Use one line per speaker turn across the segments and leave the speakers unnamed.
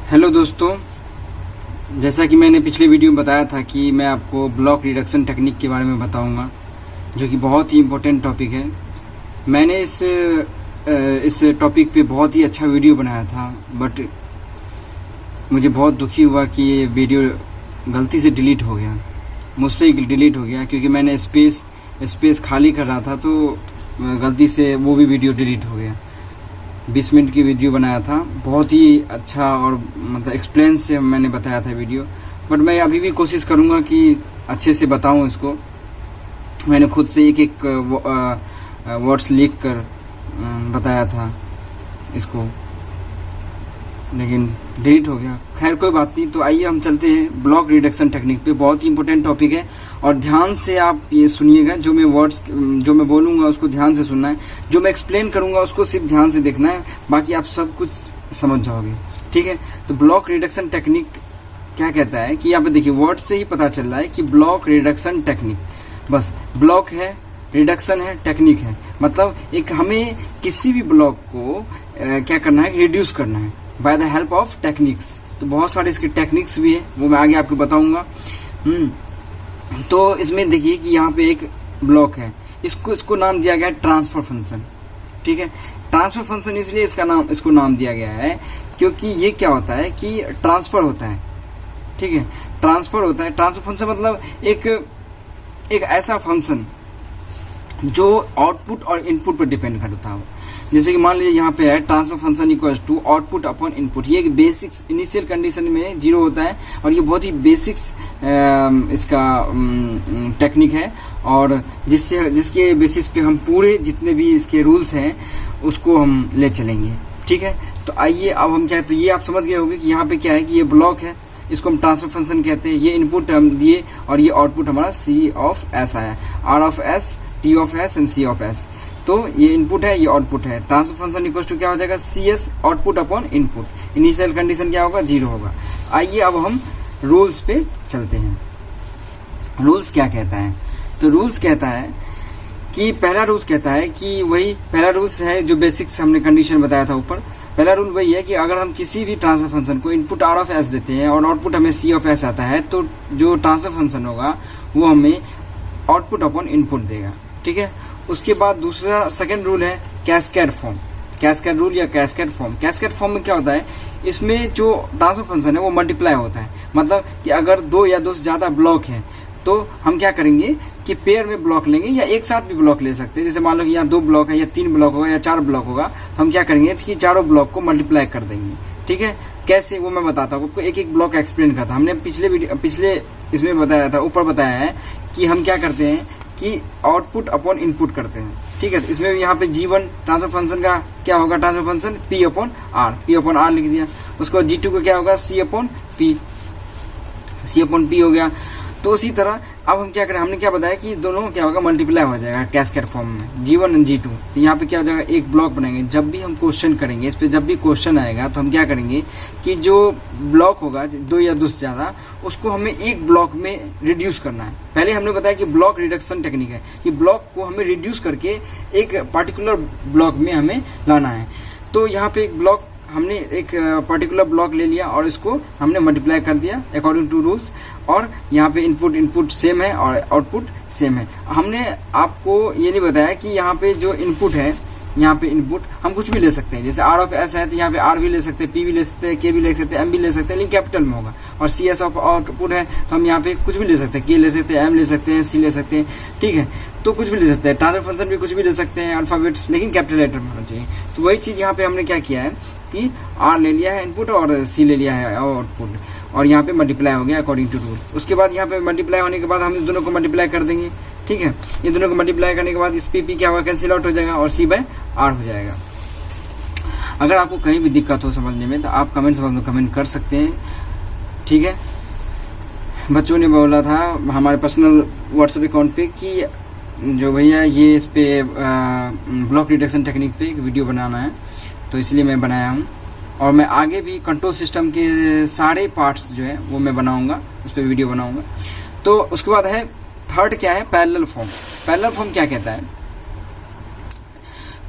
Hello दोस्तों, जैसा कि मैंने पिछले वीडियो में बताया था कि मैं आपको ब्लॉक रिडक्शन टेक्निक के बारे में बताऊंगा, जो कि बहुत ही इम्पोर्टेंट टॉपिक है। मैंने इस टॉपिक पे बहुत ही अच्छा वीडियो बनाया था, बट मुझे बहुत दुखी हुआ कि ये वीडियो गलती से डिलीट हो गया, मुझसे ही डिलीट हो गया, क्योंकि मैंने स्पेस खाली कर रहा था तो गलती से वो भी वीडियो डिलीट हो गया। 20 मिनट की वीडियो बनाया था, बहुत ही अच्छा और मतलब एक्सप्लेन से मैंने बताया था वीडियो, बट मैं अभी भी कोशिश करूंगा कि अच्छे से बताऊं इसको। मैंने खुद से एक एक वर्ड्स लिख कर बताया था इसको, लेकिन डिलीट हो गया। खैर कोई बात नहीं। तो आइए हम चलते हैं ब्लॉक रिडक्शन टेक्निक पे। बहुत ही इंपॉर्टेंट टॉपिक है और ध्यान से आप ये सुनिएगा। जो मैं बोलूंगा उसको ध्यान से सुनना है, जो मैं एक्सप्लेन करूंगा उसको सिर्फ ध्यान से देखना है, बाकी आप सब कुछ समझ जाओगे। ठीक है, तो ब्लॉक रिडक्शन टेक्निक क्या कहता है कि यहाँ पे देखिए, वर्ड से ही पता चल रहा है कि ब्लॉक रिडक्शन टेक्निक, बस ब्लॉक है, रिडक्शन है, टेक्निक है। मतलब एक हमें किसी भी ब्लॉक को क्या करना है, रिड्यूस करना है by the help of techniques. तो बहुत सारे इसके टेक्निक्स भी है, वो मैं आगे आपको बताऊंगा। तो इसमें देखिए कि यहाँ पे एक ब्लॉक है, इसको नाम दिया गया है ट्रांसफर फंक्शन। ठीक है, ट्रांसफर फंक्शन इसलिए इसको नाम दिया गया है क्योंकि ये क्या होता है कि ट्रांसफर होता है। ठीक है, ट्रांसफर होता है। ट्रांसफर फंक्शन मतलब एक ऐसा फंक्शन जो आउटपुट और इनपुट पर डिपेंड करता हो। जैसे कि मान लीजिए यहाँ पे है transfer function equals to output upon input. ये एक बेसिक्स इनिशियल कंडीशन में 0 होता है और ये बहुत ही बेसिक्स इसका टेक्निक है, और जिसके बेसिस पे हम पूरे जितने भी इसके रूल्स हैं उसको हम ले चलेंगे। ठीक है, तो आइए अब हम क्या है, तो ये आप समझ गए होंगे कि यहाँ पे क्या है कि ये ब्लॉक है, इसको हम ट्रांसफर फंक्शन कहते हैं। ये इनपुट हम दिए और ये आउटपुट हमारा C ऑफ S आया, R of S, T of S and C of S। तो ये इनपुट है, ये आउटपुट है। ट्रांसफर फंक्शन इक्वल टू क्या हो जाएगा, CS output upon input. Initial condition क्या होगा, 0 होगा। आइए अब हम रूल्स पे चलते हैं। रूल्स क्या कहता है, तो रूल्स कहता है कि पहला रूल्स कहता है कि वही पहला रूल्स है जो बेसिक्स हमने कंडीशन बताया था ऊपर। पहला रूल वही है कि अगर हम किसी भी ट्रांसफर फंक्शन को इनपुट R ऑफ S देते हैं और आउटपुट हमें C ऑफ S आता है, तो जो ट्रांसफर फंक्शन होगा वो हमें आउटपुट अपॉन इनपुट देगा। ठीक है, उसके बाद दूसरा सेकंड रूल है कैस्केड फॉर्म। कैस्केड रूल या कैस्केड फॉर्म। कैस्केड फॉर्म में क्या होता है, इसमें जो ट्रांसफर फंक्शन है वो मल्टीप्लाई होता है। मतलब कि अगर 2 या 2 से ज्यादा ब्लॉक है तो हम क्या करेंगे कि पेयर में ब्लॉक लेंगे या एक साथ भी ब्लॉक ले सकते हैं। जैसे मान लो कि यहाँ 2 ब्लॉक है या 3 ब्लॉक होगा या 4 ब्लॉक होगा, तो हम क्या करेंगे कि चारों ब्लॉक को मल्टीप्लाई कर देंगे। ठीक है, कैसे वो मैं बताता हूँ आपको, एक एक ब्लॉक एक्सप्लेन करता। हमने पिछले इसमें बताया था, ऊपर बताया है कि हम क्या करते हैं कि आउटपुट अपॉन इनपुट करते हैं। ठीक है, यहाँ पे G1 ट्रांसफर फंक्शन का क्या होगा, transfer function P upon R लिख दिया। उसको G2 का क्या होगा, C अपॉन P हो गया। तो उसी तरह अब हम क्या करें, हमने क्या बताया कि दोनों क्या होगा, मल्टीप्लाई हो जाएगा कैस्केड फॉर्म में, G1 और G2। तो यहाँ पे क्या हो जाएगा, एक ब्लॉक बनाएंगे। जब भी हम क्वेश्चन करेंगे, इस पे जब भी क्वेश्चन आएगा तो हम क्या करेंगे कि जो ब्लॉक होगा 2 या 2 से ज्यादा, उसको हमें एक ब्लॉक में रिड्यूस करना है। पहले हमने बताया कि ब्लॉक रिडक्शन टेक्निक है कि ब्लॉक को हमें रिड्यूस करके एक पर्टिकुलर ब्लॉक में हमें लाना है। तो यहाँ पे एक ब्लॉक हमने एक पर्टिकुलर ब्लॉक ले लिया और इसको हमने मल्टीप्लाई कर दिया अकॉर्डिंग टू रूल्स, और यहाँ पे इनपुट सेम है और आउटपुट सेम है। हमने आपको ये नहीं बताया कि यहाँ पे जो इनपुट है, यहाँ पे इनपुट हम कुछ भी ले सकते हैं। जैसे R ऑफ S है तो यहाँ पे R भी ले सकते हैं, P भी ले सकते हैं, K भी ले सकते हैं, M भी ले सकते हैं, लेकिन कैपिटल में होगा। और CS ऑफ आउटपुट है तो हम यहाँ पे कुछ भी ले सकते हैं, K ले सकते हैं, M ले सकते हैं, C ले सकते हैं। ठीक है, तो कुछ भी ले सकते हैं। ट्रांसफर फंक्शन भी कुछ भी ले सकते हैं, अल्फाबेट्स, लेकिन कैपिटल लेटर में होना चाहिए। तो वही चीज यहाँ पे हमने क्या किया है कि R ले लिया है इनपुट और C ले लिया है आउटपुट, और यहाँ पे मल्टीप्लाई हो गया अकॉर्डिंग टू रूल। उसके बाद यहाँ पे मल्टीप्लाई होने के बाद हम इन दोनों को मल्टीप्लाई कर देंगे। ठीक है, ये दोनों को मल्टीप्लाई करने के बाद इस P क्या होगा, कैंसिल आउट हो जाएगा और C बाय R हो जाएगा। अगर आपको कहीं भी दिक्कत हो समझने में तो आप कमेंट बॉक्स में कमेंट कर सकते हैं। ठीक है, बच्चों ने बोला था हमारे पर्सनल व्हाट्सएप अकाउंट पे कि जो भैया ये इस पे ब्लॉक रिडक्शन टेक्निक पे एक वीडियो बनाना है, तो इसलिए मैं बनाया हूँ। और मैं आगे भी कंट्रोल सिस्टम के सारे पार्ट्स जो है वो मैं बनाऊंगा, उस पर वीडियो बनाऊंगा। तो उसके बाद है थर्ड क्या है, पैरेलल फॉर्म। पैरेलल फॉर्म क्या कहता है,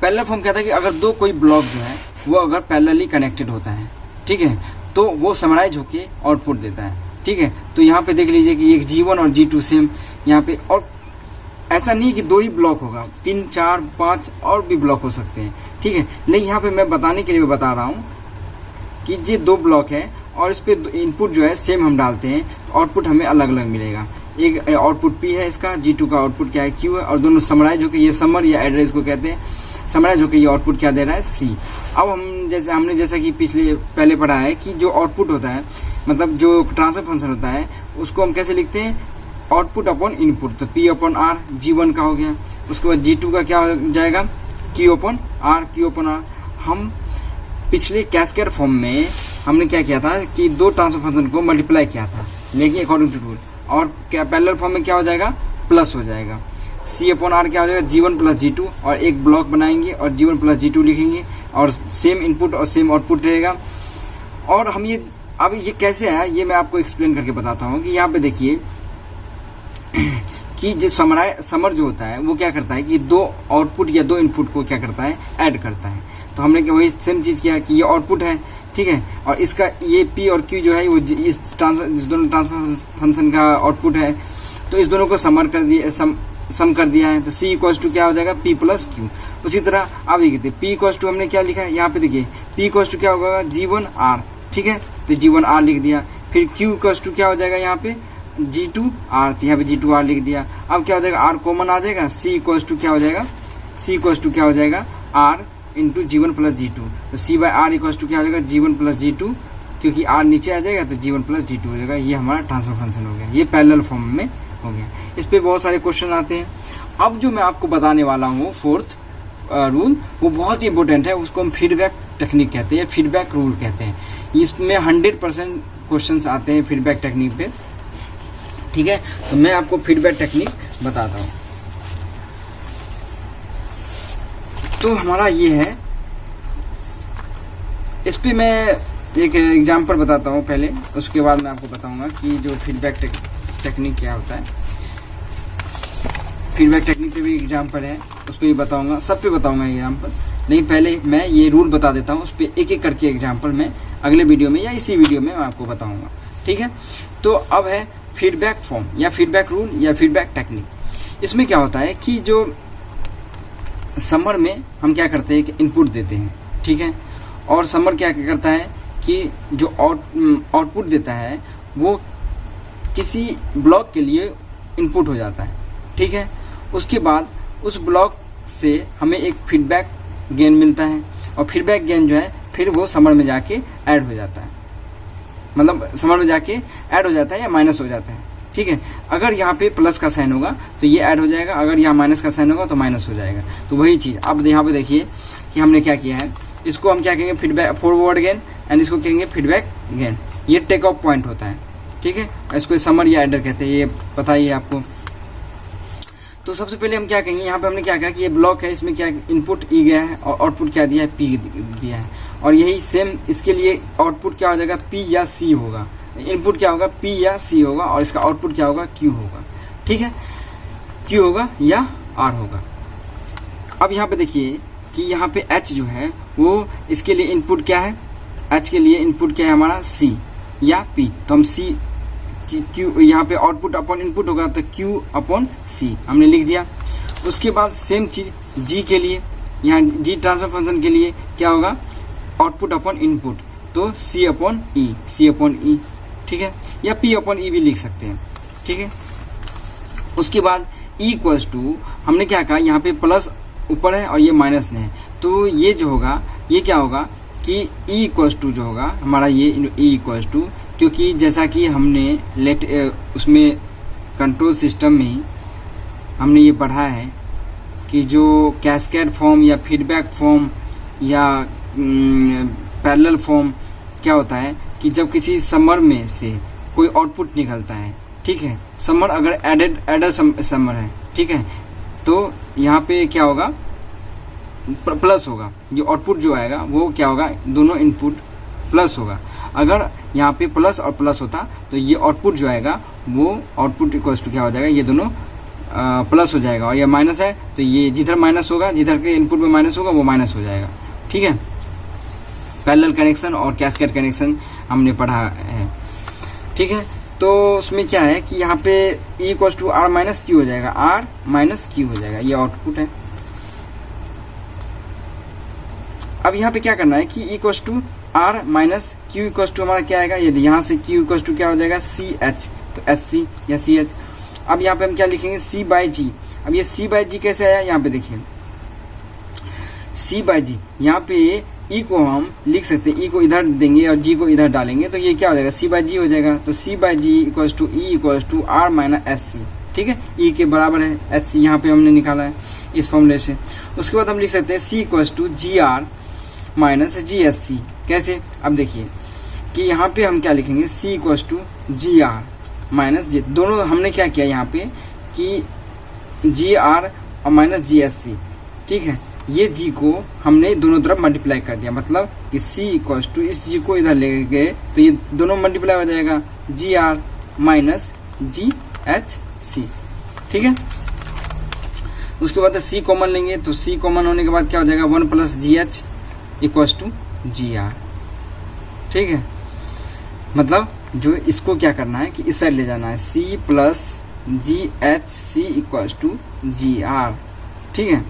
पैरेलल फॉर्म कहता है कि अगर 2 कोई ब्लॉक जो है वो अगर पैरेलली कनेक्टेड होता है, ठीक है, तो वो समराइज होके आउटपुट देता है। ठीक है, तो यहाँ पे देख लीजिए कि एक G1 और G2 सेम यहाँ पे, और ऐसा नहीं कि 2 ही ब्लॉक होगा, 3, 4, 5 और भी ब्लॉक हो सकते हैं। ठीक है, लेकिन यहाँ पे मैं बताने के लिए बता रहा हूँ कि ये 2 ब्लॉक है और इस पे इनपुट जो है सेम हम डालते हैं तो आउटपुट हमें अलग अलग मिलेगा। एक आउटपुट P है इसका, G2 का आउटपुट क्या है Q है, और दोनों समराइज होकर ये समर या एड्रेस को कहते हैं, समराइज होकर ये आउटपुट क्या दे रहा है C। अब हमने जैसा कि पहले पढ़ा है कि जो आउटपुट होता है, मतलब जो ट्रांसफर फंक्शन होता है, उसको हम कैसे लिखते हैं, आउटपुट अपॉन इनपुट। तो P अपॉन R G1 का हो गया, उसके बाद G2 का क्या हो जाएगा, Q अपॉन R। हम पिछले कैस्केड फॉर्म में हमने क्या किया था कि 2 ट्रांसफर फंक्शन को मल्टीप्लाई किया था, लेकिन अकॉर्डिंग टू रूल, और पैरेलल फॉर्म में क्या हो जाएगा, प्लस हो जाएगा। C अपॉन R क्या हो जाएगा, G1 प्लस G2, और एक ब्लॉक बनाएंगे और G1 प्लस G2 लिखेंगे और सेम इनपुट और सेम आउटपुट रहेगा। और हम ये अब ये कैसे है ये मैं आपको एक्सप्लेन करके बताता हूँ कि यहाँ पे देखिए कि जो समर जो होता है वो क्या करता है कि 2 आउटपुट या 2 इनपुट को क्या करता है, ऐड करता है। तो हमने क्या वही सेम चीज किया कि ये आउटपुट है, ठीक है, और इसका ये P और Q जो है वो इस दोनों ट्रांसफर फंक्शन का आउटपुट है, तो इस दोनों को सम कर दिया है। तो C इक्वल टू क्या हो जाएगा, P प्लस Q। उसी तरह आप देखिए P इक्वल टू हमने क्या लिखा है, यहाँ पे देखिए P इक्वल टू क्या होगा, G1 R। ठीक है, तो G1 R लिख दिया। फिर Q इक्वल टू क्या हो जाएगा, यहाँ पे G2 R, तो यहाँ पे G2 R लिख दिया। अब क्या हो जाएगा, R कॉमन आ जाएगा, C इक्वल टू क्या हो जाएगा, C इक्वल टू क्या हो जाएगा, R into G1 plus G2। तो C by R equal to क्या हो जाएगा, G1 प्लस G2, क्योंकि R नीचे आ जाएगा तो G1 प्लस G2 हो जाएगा। ये हमारा ट्रांसफर फंक्शन हो गया, ये पैरेलल फॉर्म में हो गया। इस पे बहुत सारे क्वेश्चन आते हैं। अब जो मैं आपको बताने वाला हूँ 4th रूल, वो बहुत ही इंपॉर्टेंट है, उसको हम फीडबैक टेक्निक कहते हैं, फीडबैक रूल कहते हैं। इसमें 100% क्वेश्चंस आते हैं फीडबैक टेक्निक पे। ठीक है, तो मैं आपको फीडबैक टेक्निक बताता हूँ। तो हमारा ये है, इस पे मैं एक एग्जांपल बताता हूँ पहले, उसके बाद मैं आपको बताऊंगा कि जो फीडबैक टेक्निक क्या होता है। फीडबैक टेक्निक पे भी एग्जांपल है, उस पर भी बताऊंगा, सब पे बताऊंगा एग्जांपल। नहीं, पहले मैं ये रूल बता देता हूँ, उस पर एक एक करके एग्जांपल मैं अगले वीडियो में या इसी वीडियो में मैं आपको बताऊंगा। ठीक है, तो अब है फीडबैक फॉर्म या फीडबैक रूल या फीडबैक टेक्निक। इसमें क्या होता है कि जो समर में हम क्या करते हैं कि इनपुट देते हैं, ठीक है, और समर क्या करता है कि जो आउटपुट देता है वो किसी ब्लॉक के लिए इनपुट हो जाता है। ठीक है, उसके बाद उस ब्लॉक से हमें एक फीडबैक गेन मिलता है, और फीडबैक गेन जो है फिर वो समर में जाके ऐड हो जाता है, मतलब समर में जाके ऐड हो जाता है या माइनस हो जाता है। ठीक है, अगर यहाँ पे प्लस का साइन होगा तो ये ऐड हो जाएगा, अगर यहाँ माइनस का साइन होगा तो माइनस हो जाएगा। तो वही चीज अब यहाँ पे देखिए कि हमने क्या किया है, इसको हम क्या कहेंगे, फीडबैक फॉरवर्ड गेन, एंड इसको कहेंगे फीडबैक गेन। ये टेक ऑफ पॉइंट होता है। ठीक है, इसको समर या एडर कहते हैं, ये पता ही है आपको। तो सबसे पहले हम क्या कहेंगे, यहाँ पे हमने क्या कहा कि ये ब्लॉक है, इसमें क्या इनपुट ई गया है और आउटपुट क्या दिया है, पी दिया है, और यही सेम इसके लिए आउटपुट क्या हो जाएगा, पी या सी होगा। इनपुट क्या होगा, पी या सी होगा, और इसका आउटपुट क्या होगा, क्यू होगा। ठीक है, क्यू होगा या आर होगा। अब यहाँ पे देखिए कि यहाँ पे एच जो है वो इसके लिए इनपुट क्या है, एच के लिए इनपुट क्या है हमारा, सी या पी। तो हम सी क्यू, यहाँ पे आउटपुट अपॉन इनपुट होगा तो क्यू अपॉन सी हमने लिख दिया। उसके बाद सेम चीज जी के लिए, यहाँ जी ट्रांसफर फंक्शन के लिए क्या होगा, आउटपुट अपॉन इनपुट, तो सी अपॉन ई। ठीक है, या पी अपॉन ई भी लिख सकते हैं। ठीक है, उसके बाद ई इक्वल्स टू हमने क्या कहा, यहाँ पे प्लस ऊपर है और ये माइनस है, तो ये जो होगा ये क्या होगा कि ई इक्वल्स टू जो होगा हमारा ये ई इक्वल्स टू, क्योंकि जैसा कि हमने उसमें कंट्रोल सिस्टम में हमने ये पढ़ा है कि जो कैस्केड फॉर्म या फीडबैक फॉर्म या पैरेलल फॉर्म क्या होता है कि जब किसी समर में से कोई आउटपुट निकलता है, ठीक है, समर अगर एडर समर है, ठीक है, तो यहाँ पे क्या होगा, प्लस होगा, ये आउटपुट जो आएगा वो क्या होगा, दोनों इनपुट प्लस होगा। अगर यहाँ पे प्लस और प्लस होता तो ये आउटपुट जो आएगा वो आउटपुट इक्वल्स टू क्या हो जाएगा, ये दोनों प्लस हो जाएगा, और ये माइनस है तो ये जिधर माइनस होगा, जिधर के इनपुट में माइनस होगा वो माइनस हो जाएगा। ठीक है, पैरेलल कनेक्शन और कैस्केड कनेक्शन हमने पढ़ा है, ठीक है। तो उसमें क्या है कि यहाँ पे E equal to R minus Q हो जाएगा, आर माइनस क्यू हो जाएगा, ये आउटपुट है। अब यहाँ पे क्या करना है कि E equal to R minus Q equal to हमारा क्या आएगा, यदि यहाँ से Q इक्वल टू क्या हो जाएगा सी एच, तो एच सी या सी एच। अब यहाँ पे हम क्या लिखेंगे सी बाई जी। अब ये सी बाई जी कैसे आया, यहाँ पे देखिए सी बाई जी, यहाँ पे E को हम लिख सकते हैं, E को इधर देंगे और G को इधर डालेंगे तो ये क्या हो जाएगा सी बाई जी हो जाएगा। तो C by G equal to E equal to R minus S C, ठीक है, E के बराबर है एच सी, यहाँ पे हमने निकाला है इस फॉर्मूले से। उसके बाद हम लिख सकते हैं C equal to G R minus G S C. कैसे, अब देखिए कि यहाँ पे हम क्या लिखेंगे C equal to G R minus G, दोनों हमने क्या किया यहाँ पे कि जी आर और माइनस जी एस सी, ठीक है, ये जी को हमने दोनों तरफ मल्टीप्लाई कर दिया, मतलब कि सी इक्वल टू इस जी को इधर ले गए तो ये दोनों मल्टीप्लाई हो जाएगा G R minus G H C, ठीक है। उसके बाद सी कॉमन लेंगे तो सी कॉमन होने के बाद क्या हो जाएगा 1 plus G H equal to G R, ठीक है। मतलब जो इसको क्या करना है कि इस साइड ले जाना है, C plus G H C equal to G R, ठीक है।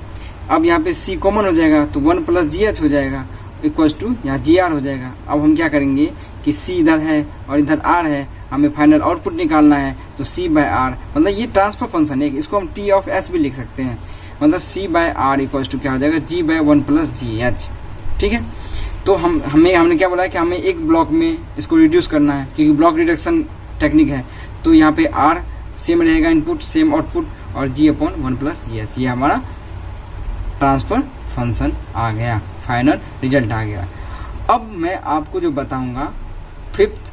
अब यहाँ पे सी कॉमन हो जाएगा तो 1 प्लस जी एच हो जाएगा इक्वल टू यहाँ जी आर हो जाएगा। अब हम क्या करेंगे कि सी इधर है और इधर आर है, हमें फाइनल आउटपुट निकालना है तो सी बाय आर, मतलब ये ट्रांसफर फंक्शन है, इसको हम टी ऑफ एस भी लिख सकते हैं, मतलब सी बाय आर इक्वल टू क्या हो जाएगा जी बाय 1 प्लस जी एच, ठीक है। तो हमने क्या बोला है कि हमें एक ब्लॉक में इसको रिड्यूस करना है क्योंकि ब्लॉक रिडक्शन टेक्निक है। तो यहाँ पे आर सेम रहेगा इनपुट सेम आउटपुट और जी अपॉन 1 प्लस जी एच, ये हमारा ट्रांसफर फंक्शन आ गया, फाइनल रिजल्ट आ गया। अब मैं आपको जो बताऊंगा फिफ्थ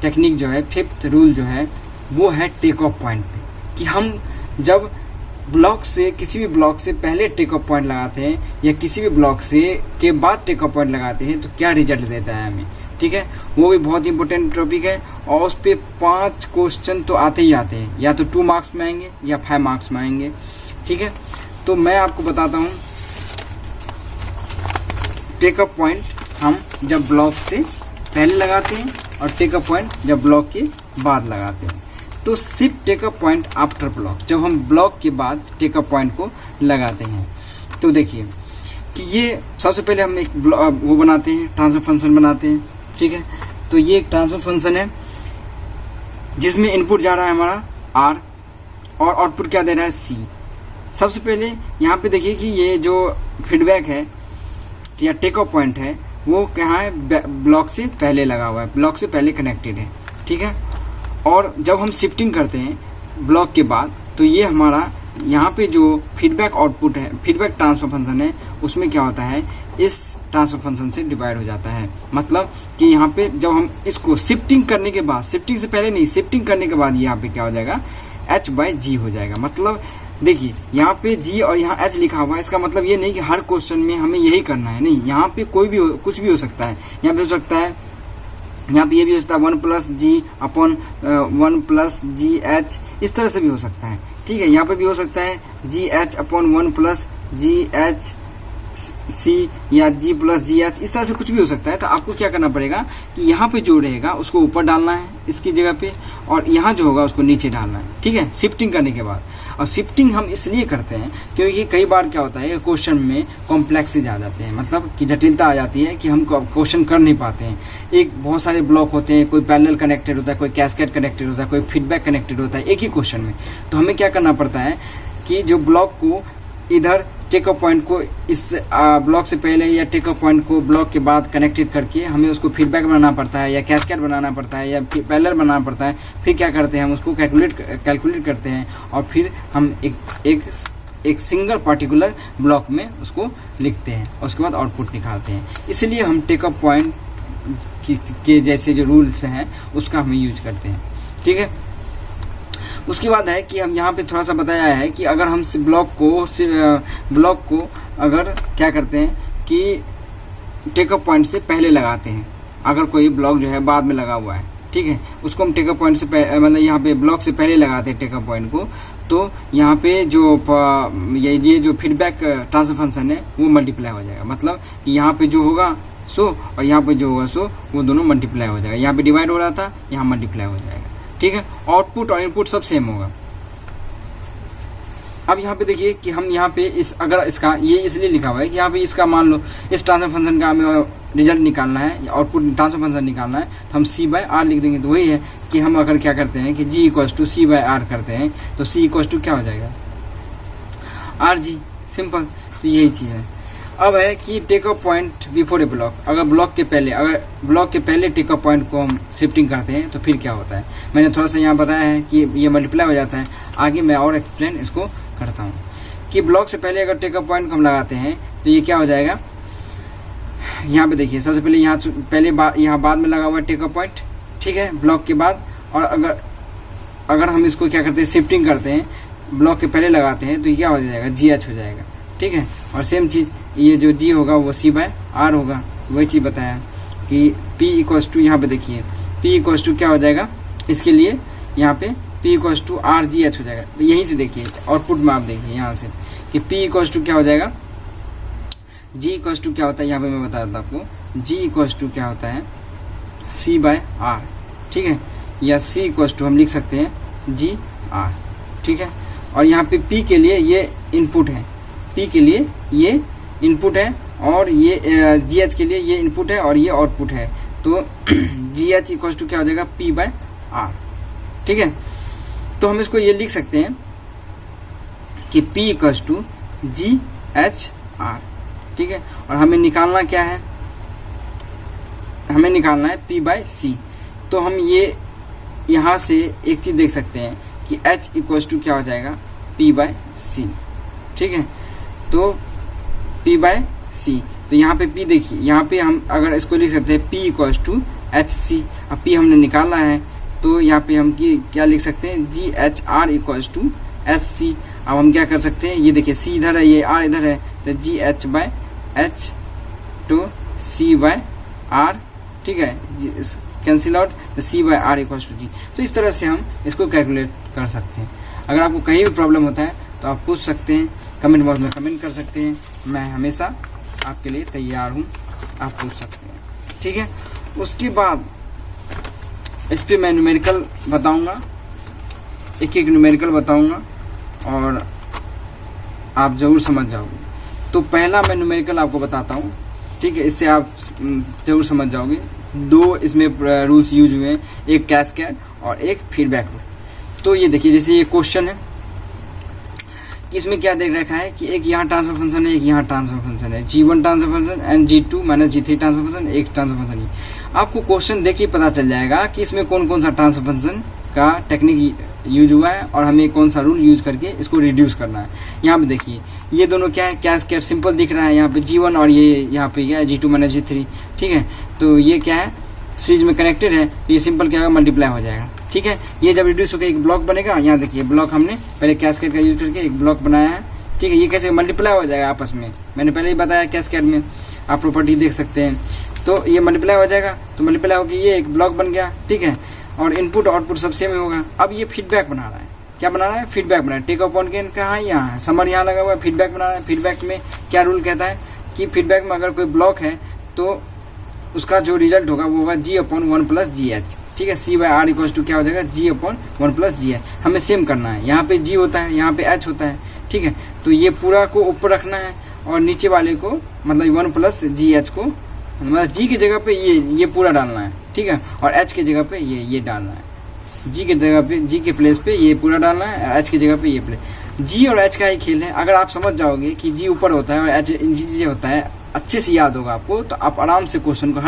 टेक्निक जो है, फिफ्थ रूल जो है वो है टेक ऑफ पॉइंट पे, कि हम जब ब्लॉक से किसी भी ब्लॉक से पहले टेक ऑफ पॉइंट लगाते हैं या किसी भी ब्लॉक से के बाद टेक ऑफ पॉइंट लगाते हैं तो क्या रिजल्ट देता है हमें, ठीक है। वो भी बहुत इंपॉर्टेंट टॉपिक है और उस पे 5 क्वेश्चन तो आते ही आते हैं, या तो 2 मार्क्स में आएंगे या 5 मार्क्स में आएंगे, ठीक है। तो मैं आपको बताता हूँ टेक ऑफ पॉइंट हम जब ब्लॉक से पहले लगाते हैं और टेक ऑफ पॉइंट जब ब्लॉक के बाद लगाते हैं। तो सिर्फ take off point after block, जब हम ब्लॉक के बाद टेक ऑफ पॉइंट को लगाते हैं तो देखिए कि ये सबसे पहले हम एक वो बनाते हैं, ट्रांसफर फंक्शन बनाते हैं, ठीक है। तो ये एक ट्रांसफर फंक्शन है जिसमें इनपुट जा रहा है हमारा आर और आउटपुट क्या दे रहा है सी। सबसे पहले यहाँ पे देखिए कि ये जो फीडबैक है या टेक ऑफ पॉइंट है वो कहाँ है, ब्लॉक से पहले लगा हुआ है, ब्लॉक से पहले कनेक्टेड है, ठीक है। और जब हम शिफ्टिंग करते हैं ब्लॉक के बाद तो ये हमारा यहाँ पे जो फीडबैक आउटपुट है, फीडबैक ट्रांसफर फंक्शन है, उसमें क्या होता है इस ट्रांसफर फंक्शन से डिवाइड हो जाता है। मतलब कि यहाँ पे जब हम इसको शिफ्टिंग करने के बाद, शिफ्टिंग से पहले नहीं, शिफ्टिंग करने के बाद यहाँ पे क्या हो जाएगा h बाई जी हो जाएगा। मतलब देखिए यहाँ पे g और यहाँ h लिखा हुआ है, इसका मतलब ये नहीं कि हर क्वेश्चन में हमें यही करना है, नहीं, यहाँ पे कोई भी कुछ भी हो सकता है। यहाँ पे हो सकता है, यहाँ पे ये भी हो सकता है 1 प्लस जी अपॉन 1 प्लस जी एच, इस तरह से भी हो सकता है, ठीक है। यहाँ पे भी हो सकता है G H upon 1 plus G H C या जी प्लस जी एच, इस तरह से कुछ भी हो सकता है। तो आपको क्या करना पड़ेगा कि यहाँ पे जो रहेगा उसको ऊपर डालना है इसकी जगह पे, और यहाँ जो होगा उसको नीचे डालना है, ठीक है, शिफ्टिंग करने के बाद। और शिफ्टिंग हम इसलिए करते हैं क्योंकि कई बार क्या होता है क्वेश्चन में कॉम्प्लेक्सेज आ जाते हैं, मतलब कि जटिलता आ जाती है कि हम क्वेश्चन कर नहीं पाते हैं। एक बहुत सारे ब्लॉक होते हैं, कोई पैरेलल कनेक्टेड होता है, कोई कैस्केड कनेक्टेड होता है, कोई फीडबैक कनेक्टेड होता है एक ही क्वेश्चन में। तो हमें क्या करना पड़ता है कि जो ब्लॉक को इधर टेक ऑफ पॉइंट को इस ब्लॉक से पहले या टेक ऑफ पॉइंट को ब्लॉक के बाद कनेक्टेड करके हमें उसको फीडबैक बनाना पड़ता है या कैस्केड बनाना पड़ता है या पैरेलल बनाना पड़ता है। फिर क्या करते हैं हम उसको कैलकुलेट करते हैं और फिर हम एक सिंगल पार्टिकुलर ब्लॉक में उसको लिखते हैं और उसके बाद आउटपुट निकालते हैं। इसलिए हम टेक ऑफ पॉइंट के जैसे जो रूल्स हैं उसका हम यूज करते हैं, ठीक है। उसके बाद है कि हम यहाँ पे थोड़ा सा बताया है कि अगर हम ब्लॉक को अगर क्या करते हैं कि टेक ऑफ पॉइंट से पहले लगाते हैं, अगर कोई ब्लॉक जो है बाद में लगा हुआ है, ठीक है, उसको हम टेक ऑफ पॉइंट से मतलब यहाँ पे ब्लॉक से पहले लगाते हैं टेक ऑफ पॉइंट को, तो यहाँ पे जो ये जो फीडबैक ट्रांसफर फंक्शन है वो मल्टीप्लाई हो जाएगा। मतलब यहाँ पे जो होगा सो और यहाँ पे जो होगा सो वो दोनों मल्टीप्लाई हो जाएगा। यहाँ पे डिवाइड हो रहा था, यहाँ मल्टीप्लाई हो जाएगा। ठीक है, आउटपुट और इनपुट सब सेम होगा। अब यहाँ पे देखिए कि हम यहाँ पे अगर इसका ये इसलिए लिखा हुआ है कि यहाँ पे इसका मान लो इस ट्रांसफर फंक्शन का हमें रिजल्ट निकालना है, आउटपुट ट्रांसफर फंक्शन निकालना है, तो हम C/R लिख देंगे। तो वही है कि हम अगर क्या करते हैं कि G = C/R करते हैं तो C = क्या हो जाएगा, RG, सिंपल। तो यही चीज है। अब है कि take a point before a block, अगर ब्लॉक के पहले टेक अ पॉइंट को हम शिफ्टिंग करते हैं तो फिर क्या होता है। मैंने थोड़ा सा यहाँ बताया है कि ये मल्टीप्लाई हो जाता है। आगे मैं और एक्सप्लेन इसको करता हूँ कि ब्लॉक से पहले अगर टेक अ पॉइंट को हम लगाते हैं तो ये क्या हो जाएगा। यहाँ पे देखिए सबसे पहले यहाँ बाद में लगा हुआ है टेक अ पॉइंट, ठीक है, ब्लॉक के बाद। और अगर हम इसको क्या करते हैं, शिफ्टिंग करते हैं, ब्लॉक के पहले लगाते हैं तो ये क्या हो जाएगा, GH हो जाएगा। ठीक है, और सेम चीज ये जो G होगा वो C/R होगा। वही चीज बताया कि P = यहाँ पे देखिए P = क्या हो जाएगा, इसके लिए यहाँ पे P = RGH हो जाएगा। तो यहीं से देखिए आउटपुट में आप देखिए यहाँ से कि P = क्या हो जाएगा, G = क्या होता है, यहाँ पे मैं बता देता हूँ आपको। G = क्या होता है, C/R, ठीक है, या C = हम लिख सकते हैं GR, ठीक है। और यहाँ पे P के लिए ये इनपुट है, P के लिए ये इनपुट है और ये GH के लिए ये इनपुट है और ये आउटपुट है। तो GH = क्या हो जाएगा, P/R, ठीक है। तो हम इसको ये लिख सकते हैं कि P = GHR, ठीक है। और हमें निकालना क्या है, हमें निकालना है P/C। तो हम ये यहाँ से एक चीज देख सकते हैं कि H = क्या हो जाएगा, P/C, ठीक है। तो P/C, तो यहाँ पे P देखिए, यहाँ पे हम अगर इसको लिख सकते हैं P = HC। अब P हमने निकालना है तो यहाँ पे हम क्या लिख सकते हैं, GHR = SC। अब हम क्या कर सकते हैं, ये देखिए C इधर है, ये R इधर है, तो GH/H to C/R, ठीक है, कैंसिल आउट, तो C/R = G। तो इस तरह से हम इसको कैलकुलेट कर सकते हैं। अगर आपको कहीं भी प्रॉब्लम होता है तो आप पूछ सकते हैं, कमेंट बॉक्स में कमेंट कर सकते हैं, मैं हमेशा आपके लिए तैयार हूँ, आप पूछ सकते हैं, ठीक है। उसके बाद इस पर मैं न्यूमेरिकल बताऊंगा, एक न्यूमेरिकल बताऊंगा और आप जरूर समझ जाओगे। तो पहला मैं न्यूमेरिकल आपको बताता हूँ, ठीक है, इससे आप जरूर समझ जाओगे। दो इसमें रूल्स यूज हुए हैं, एक कैस्केड और एक फीडबैक रूल। तो ये देखिए, जैसे ये क्वेश्चन है, इसमें क्या देख रखा है कि एक यहाँ ट्रांसफर फंक्शन है, एक यहाँ ट्रांसफर फंक्शन है, G1 transfer function and G2 - G3 transfer function, एक ट्रांसफर फंक्शन। आपको क्वेश्चन देख के पता चल जाएगा कि इसमें कौन कौन सा ट्रांसफर फंक्शन का टेक्निक यूज हुआ है और हमें कौन सा रूल यूज करके इसको रिड्यूस करना है। यहाँ पे देखिए ये दोनों क्या है, कैस्केड सिंपल दिख रहा है, यहाँ पे G1 और ये यहाँ पे क्या है G2 - G3, ठीक है। तो ये क्या है, सीरीज में कनेक्टेड है, तो ये सिंपल क्या होगा, मल्टीप्लाई हो जाएगा, ठीक है। ये जब रिड्यूस होकर एक ब्लॉक बनेगा, यहाँ देखिए ब्लॉक हमने पहले कैस्केड का यूज करके एक ब्लॉक बनाया है, ठीक है। ये कैसे मल्टीप्लाई हो जाएगा आपस में, मैंने पहले ही बताया कैस्केड में, आप प्रॉपर्टी देख सकते हैं। तो ये मल्टीप्लाई हो जाएगा, तो मल्टीप्लाई होकर ये एक ब्लॉक बन गया, ठीक है। और इनपुट आउटपुट सब सेम होगा। अब ये फीडबैक बना रहा है, क्या बना रहा है, फीडबैक बना रहा है। टेक अ पॉइंट कहाँ है, यहाँ है, समर यहाँ लगा हुआ है, फीडबैक बना रहा है। फीडबैक में क्या रूल कहता है कि फीडबैक में अगर कोई ब्लॉक है तो उसका जो रिजल्ट होगा वो होगा G/1 + GH, ठीक है। C/R = क्या हो जाएगा, G/1 + GH। हमें सेम करना है, यहाँ पे G होता है, यहाँ पे H होता है, ठीक है। तो ये पूरा को ऊपर रखना है और नीचे वाले को मतलब 1 + GH को, मतलब G की जगह पे ये पूरा डालना है, ठीक है। और H की जगह पे ये डालना है, G की जगह पे, G के प्लेस पे ये पूरा डालना है, H की जगह पे ये प्लेस। G और H का ही खेल है। अगर आप समझ जाओगे कि G ऊपर होता है और H नीचे होता है, अच्छे से याद होगा आपको, तो आप आराम से हर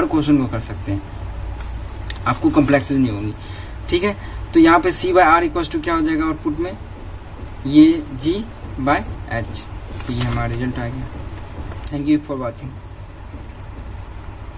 क्वेश्चन को कर सकते हैं, आपको कॉम्प्लेक्सिटी नहीं होगी, ठीक है। तो यहाँ पे C/R = क्या हो जाएगा आउटपुट में, ये G/H। तो ये हमारा रिजल्ट आ गया। Thank you for watching.